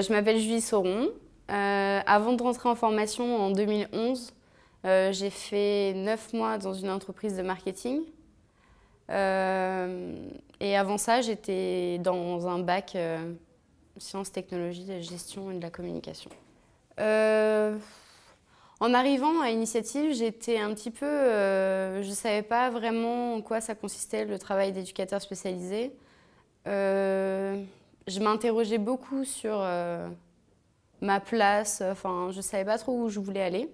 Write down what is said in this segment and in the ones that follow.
Je m'appelle Julie Sauron. Avant de rentrer en formation en 2011, j'ai fait 9 mois dans une entreprise de marketing. Et avant ça, j'étais dans un bac sciences, technologies, gestion et de la communication. En arrivant à Initiative, j'étais un petit peu... je ne savais pas vraiment en quoi ça consistait, le travail d'éducateur spécialisé. Je m'interrogeais beaucoup sur ma place, enfin, je ne savais pas trop où je voulais aller.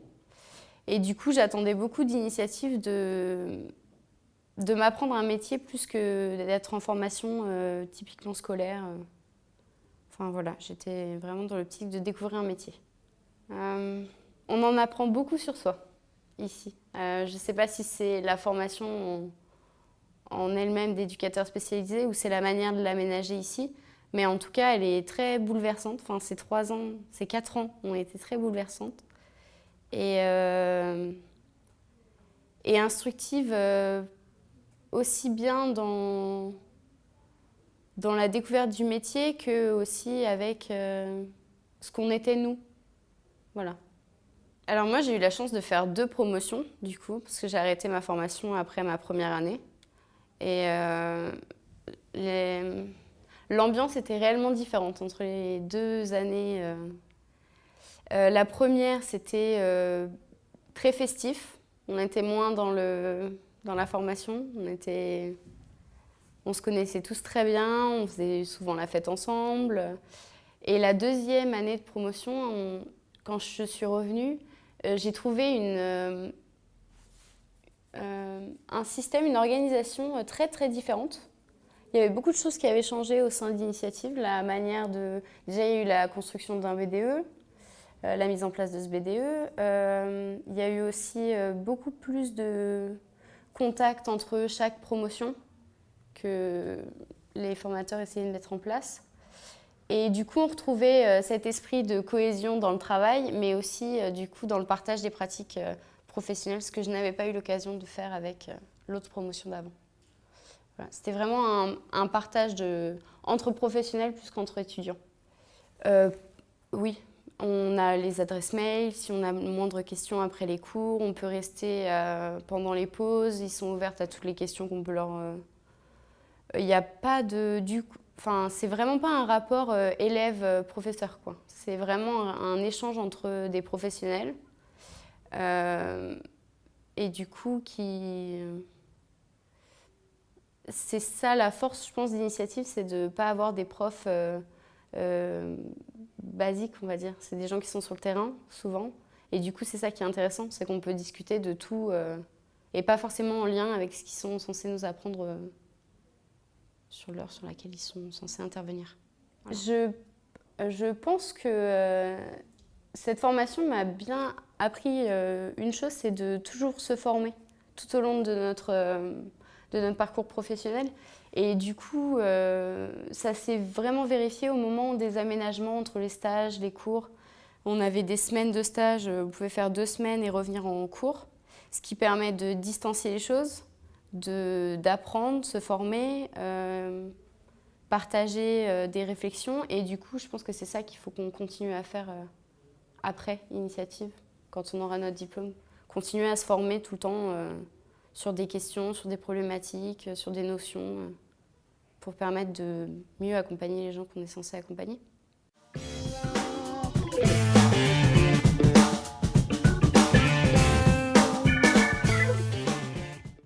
Et du coup, j'attendais beaucoup d'initiatives de m'apprendre un métier plus que d'être en formation typiquement scolaire. Enfin voilà, j'étais vraiment dans l'optique de découvrir un métier. On en apprend beaucoup sur soi, ici. Je ne sais pas si c'est la formation en elle-même d'éducateur spécialisé ou c'est la manière de l'aménager ici. Mais en tout cas, elle est très bouleversante. Enfin, ces 3 ans, ces 4 ans ont été très bouleversantes. Et instructive aussi bien dans la découverte du métier que aussi avec ce qu'on était nous. Voilà. Alors moi, j'ai eu la chance de faire 2 promotions, du coup, parce que j'ai arrêté ma formation après ma première année. Et l'ambiance était réellement différente entre les 2 années. La première, c'était très festif. On était moins dans la formation. On se connaissait tous très bien, on faisait souvent la fête ensemble. Et la deuxième année de promotion, quand je suis revenue, j'ai trouvé un système, une organisation très très différente. Il y avait beaucoup de choses qui avaient changé au sein d'Initiative, la manière de... Déjà, il y a eu la construction d'un BDE, la mise en place de ce BDE. Il y a eu aussi beaucoup plus de contact entre chaque promotion que les formateurs essayaient de mettre en place. Et du coup, on retrouvait cet esprit de cohésion dans le travail, mais aussi du coup dans le partage des pratiques professionnelles, ce que je n'avais pas eu l'occasion de faire avec l'autre promotion d'avant. Voilà. C'était vraiment un partage entre professionnels plus qu'entre étudiants. Oui, on a les adresses mail. Si on a moindre questions après les cours, on peut rester pendant les pauses. Ils sont ouverts à toutes les questions qu'on peut leur... Il n'y a pas de... Enfin, c'est vraiment pas un rapport élève-professeur, quoi. C'est vraiment un échange entre des professionnels. Et du coup, c'est ça la force, je pense, d'Initiative, c'est de ne pas avoir des profs basiques, on va dire. C'est des gens qui sont sur le terrain, souvent. Et du coup, c'est ça qui est intéressant, c'est qu'on peut discuter de tout et pas forcément en lien avec ce qu'ils sont censés nous apprendre sur l'heure sur laquelle ils sont censés intervenir. Voilà. Je pense que cette formation m'a bien appris une chose, c'est de toujours se former tout au long de notre parcours professionnel. Et du coup, ça s'est vraiment vérifié au moment des aménagements entre les stages, les cours. On avait des semaines de stage, vous pouvez faire 2 semaines et revenir en cours, ce qui permet de distancier les choses, d'apprendre, se former, partager des réflexions. Et du coup, je pense que c'est ça qu'il faut qu'on continue à faire après Initiative, quand on aura notre diplôme. Continuer à se former tout le temps sur des questions, sur des problématiques, sur des notions, pour permettre de mieux accompagner les gens qu'on est censé accompagner.